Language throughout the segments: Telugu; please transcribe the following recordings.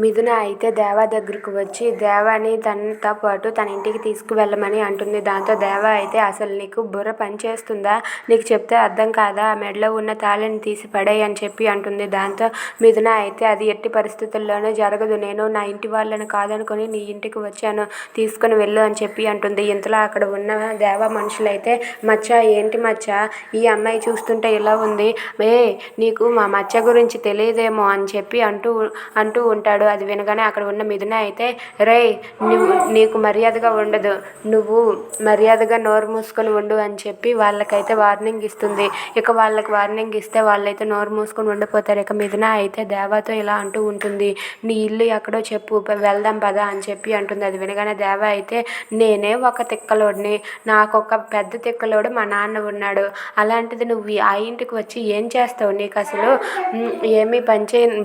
మిథున అయితే దేవా దగ్గరకు వచ్చి దేవాని తనతో పాటు తన ఇంటికి తీసుకువెళ్ళమని అంటుంది. దాంతో దేవా అయితే అసలు నీకు బుర్ర పనిచేస్తుందా, నీకు చెప్తే అర్థం కాదా, ఆ మెడలో ఉన్న తాళిని తీసి పడేయి అని చెప్పి అంటుంది. దాంతో మిథున అయితే అది ఎట్టి పరిస్థితుల్లోనూ జరగదు, నేను నా ఇంటి వాళ్ళని కాదనుకొని నీ ఇంటికి వచ్చాను, తీసుకుని వెళ్ళు అని చెప్పి అంటుంది. ఇంతలో అక్కడ ఉన్న దేవా మనుషులైతే మచ్చ ఏంటి మచ్చ, ఈ అమ్మాయి చూస్తుంటే ఇలా ఉంది, నీకు మా మచ్చ గురించి తెలియదేమో అని చెప్పి అంటూ ఉంటాడు. అది వినగానే అక్కడ ఉన్న మిథున అయితే రేయ్ నీకు మర్యాదగా ఉండదు, నువ్వు మర్యాదగా నోరు మూసుకొని ఉండు అని చెప్పి వాళ్ళకైతే వార్నింగ్ ఇస్తుంది. ఇక వాళ్ళకి వార్నింగ్ ఇస్తే వాళ్ళైతే నోరు మూసుకొని ఉండిపోతారు. ఇక మిథున అయితే దేవాతో ఇలా అంటూ ఉంటుంది, నీ ఇల్లు ఎక్కడో చెప్పు, వెళ్దాం పదా అని చెప్పి అంటుంది. అది వినగానే దేవా అయితే నేనే ఒక తిక్కలోడిని, నాకు ఒక పెద్ద తిక్కలోడు మా నాన్న ఉన్నాడు, అలాంటిది నువ్వు ఆ ఇంటికి వచ్చి ఏం చేస్తావు, నీకు అసలు ఏమీ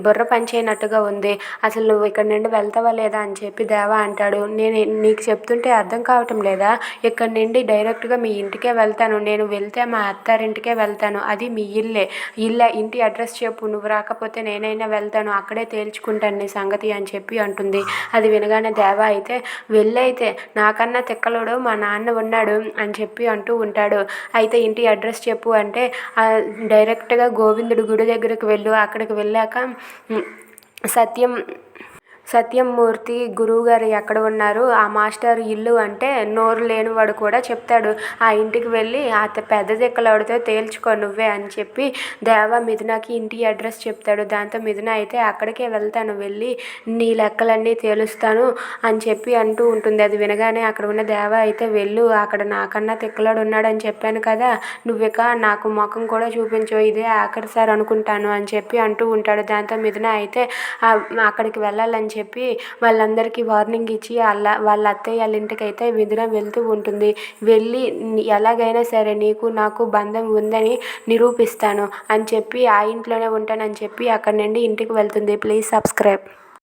బుర్ర పనిచేయనట్టుగా ఉంది, అసలు నువ్వు ఇక్కడ నుండి వెళ్తావా లేదా అని చెప్పి దేవా అంటాడు. నేను నీకు చెప్తుంటే అర్థం కావటం లేదా, ఇక్కడ నుండి డైరెక్ట్గా మీ ఇంటికే వెళ్తాను, నేను వెళ్తే మా అత్తారింటికే వెళ్తాను, అది మీ ఇంటి అడ్రస్ చెప్పు, నువ్వు రాకపోతే నేనైనా వెళ్తాను, అక్కడే తేల్చుకుంటాను నీ సంగతి అని చెప్పి అంటుంది. అది వినగానే దేవా అయితే వెళ్ళైతే నాకన్నా తిక్కలోడు మా నాన్న ఉన్నాడు అని చెప్పి అంటూ ఉంటాడు. అయితే ఇంటి అడ్రస్ చెప్పు అంటే డైరెక్ట్గా గోవిందుడి గుడి దగ్గరకు వెళ్ళు, అక్కడికి వెళ్ళాక సత్యంమూర్తి గురువుగారు ఎక్కడ ఉన్నారు, ఆ మాస్టర్ ఇల్లు అంటే నోరు లేనివాడు కూడా చెప్తాడు, ఆ ఇంటికి వెళ్ళి ఆ పెద్ద దిక్కలవాడితో తేల్చుకో నువ్వే అని చెప్పి దేవా మిథునకి ఇంటి అడ్రస్ చెప్తాడు. దాంతో మిథున అయితే అక్కడికే వెళ్తాను, వెళ్ళి నీ లెక్కలన్నీ తేలుస్తాను అని చెప్పి అంటూ ఉంటుంది. అది వినగానే అక్కడ ఉన్న దేవా అయితే వెళ్ళు, అక్కడ నాకన్నా తిక్కలాడు ఉన్నాడని చెప్పాను కదా, నువ్విక నాకు ముఖం కూడా చూపించు, ఇదే ఆఖరిసారి అనుకుంటాను అని చెప్పి అంటూ ఉంటాడు. దాంతో మిథున అయితే అక్కడికి వెళ్ళాలని చెప్పి వాళ్ళందరికీ వార్నింగ్ ఇచ్చి వాళ్ళ అత్తయ్య వాళ్ళ ఇంటికి అయితే మిథున వెళ్తూ ఉంటుంది. వెళ్ళి ఎలాగైనా సరే నీకు నాకు బంధం ఉందని నిరూపిస్తాను అని చెప్పి ఆ ఇంట్లోనే ఉంటానని చెప్పి అక్కడి నుండి ఇంటికి వెళ్తుంది. Please subscribe.